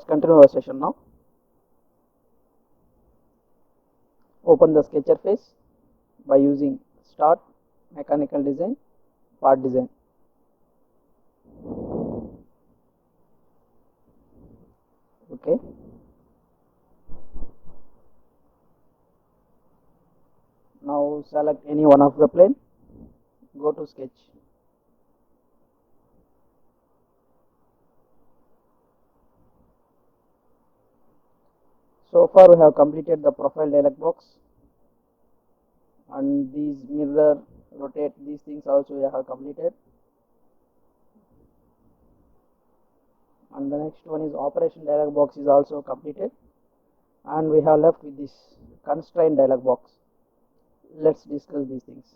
continue our session now. Open the Sketchface by using Start, Mechanical Design, Part Design. Okay. Now select any one of the plane. Go to Sketch. So far we have completed the profile dialog box, and these mirror, rotate, these things also we have completed. And the next one is operation dialog box is also completed, and we have left with this constraint dialog box. Let's discuss these things.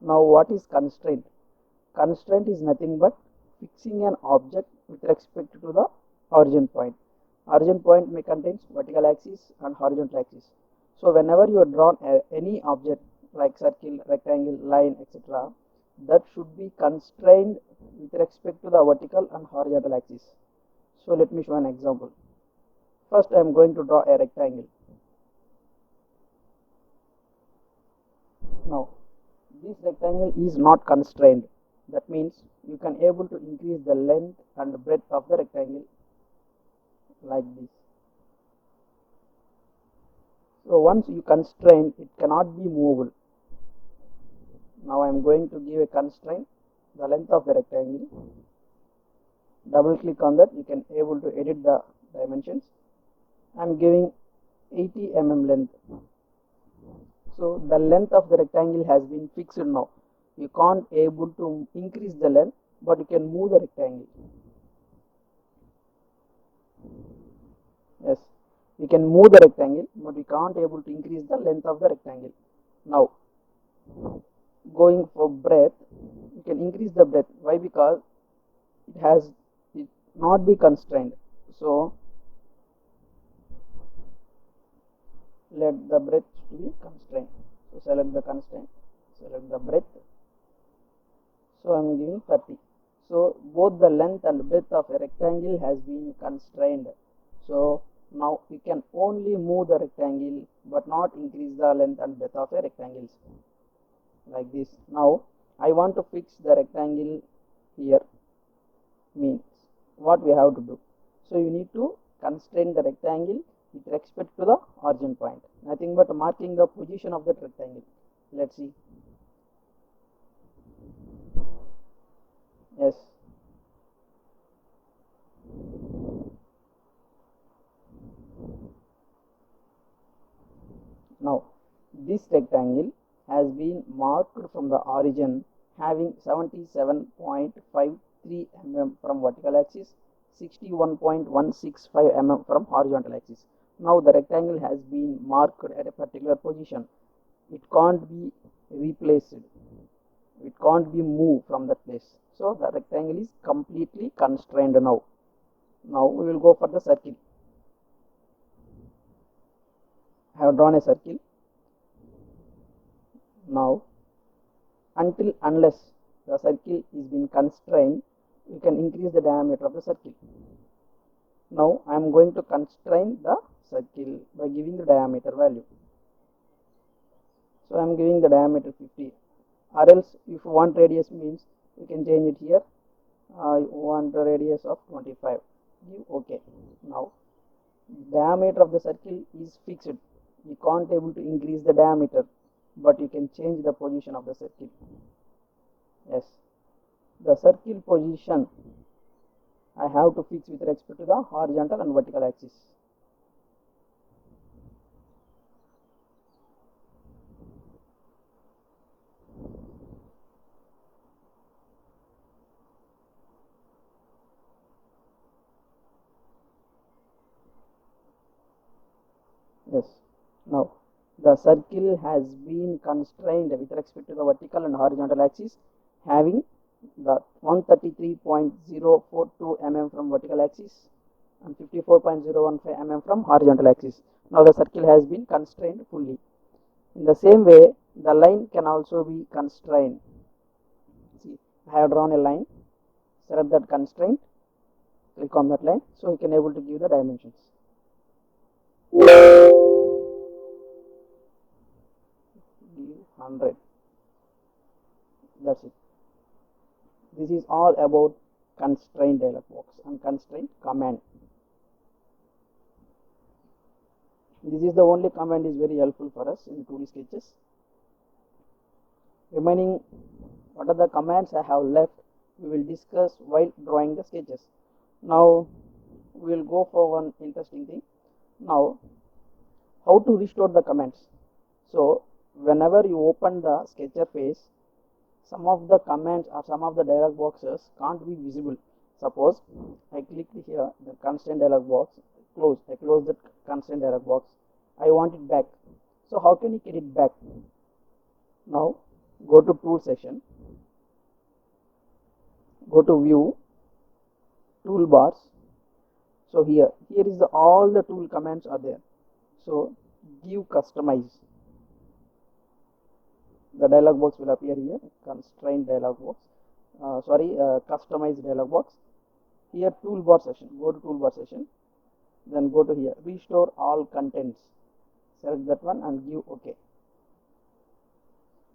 Now what is constraint? Constraint is nothing but fixing an object with respect to the origin point. Origin point may contains vertical axis and horizontal axis. So whenever you have drawn any object like circle, rectangle, line, etc., that should be constrained with respect to the vertical and horizontal axis. So let me show an example. First I am going to draw a rectangle. Now this rectangle is not constrained. That means you can able to increase the length and breadth of the rectangle like this. So once you constrain, it cannot be movable. Now I am going to give a constraint, the length of the rectangle. Double click on that, you can able to edit the dimensions. I am giving 80 mm length. So the length of the rectangle has been fixed now. You can't able to increase the length, but you can move the rectangle. Yes, we can move the rectangle, but we can't able to increase the length of the rectangle. Now going for breadth, you can increase the breadth. Why? Because it not be constrained. So let the breadth to be constrained. So select the constraint, select the breadth. So I am giving 30. So both the length and breadth of a rectangle has been constrained. So now we can only move the rectangle but not increase the length and breadth of a rectangle like this. Now I want to fix the rectangle here. Means what we have to do? So you need to constrain the rectangle with respect to the origin point. Nothing but marking the position of that rectangle. Let's see. Yes. Now this rectangle has been marked from the origin having 77.53 mm from vertical axis, 61.165 mm from horizontal axis. Now the rectangle has been marked at a particular position. It can't be replaced. It can't be moved from that place. So the rectangle is completely constrained now. Now we will go for the circle. I have drawn a circle. Now unless the circle is been constrained, you can increase the diameter of the circle. Now I am going to constrain the circle by giving the diameter value. So I am giving the diameter 50, or else if you want radius means you can change it here. You want the radius of 25. Give OK. Now diameter of the circle is fixed. You can't able to increase the diameter, but you can change the position of the circle. Yes, the circle position I have to fix with respect to the horizontal and vertical axis. Yes, now the circle has been constrained with respect to the vertical and horizontal axis having the 133.042 mm from vertical axis and 54.015 mm from horizontal axis. Now the circle has been constrained fully. In the same way, the line can also be constrained. See, I have drawn a line, select that constraint, click on that line, so you can able to give the dimensions. Give 100. That's it. This is all about constraint dialog box and constraint command. This is the only command is very helpful for us in 2D sketches. Remaining, what are the commands I have left, we will discuss while drawing the sketches. Now we will go for one interesting thing. Now, how to restore the commands. So whenever you open the sketcher face, some of the commands or some of the dialog boxes can't be visible. Suppose I clicked here the constraint dialog box, I close the constraint dialog box. I want it back. So how can you get it back? Now go to tool section, go to view, toolbars. So here is all the tool commands are there. So give customize. The dialog box will appear here, constraint dialog box, customize dialog box. Here toolbar section, go to toolbar section, then go to here, restore all contents, select that one and give OK.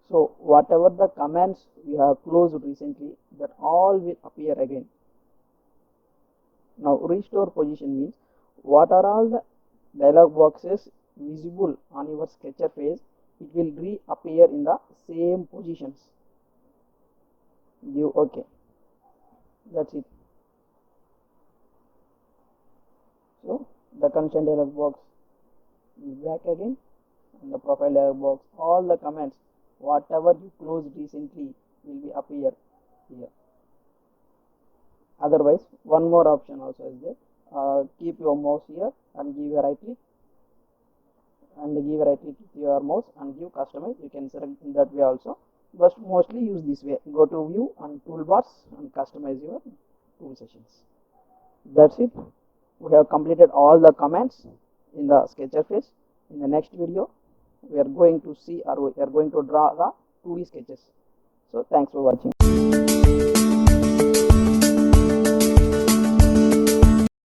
So whatever the commands we have closed recently, that all will appear again. Now restore position means what are all the dialog boxes visible on your sketcher face, it will reappear in the same positions. Give OK. That's it. So the constraint dialog box is back again, and the profile dialog box, all the comments whatever you closed recently will be appear here. Otherwise, one more option also is there. Keep your mouse here and give a right click, and give a right click with your mouse and give customize. You can select in that way also, but mostly use this way. Go to view and toolbars and customize your tool sessions. That's it. We have completed all the commands in the sketcher face. In the next video, we are going to see, or we are going to draw the 2D sketches. So thanks for watching.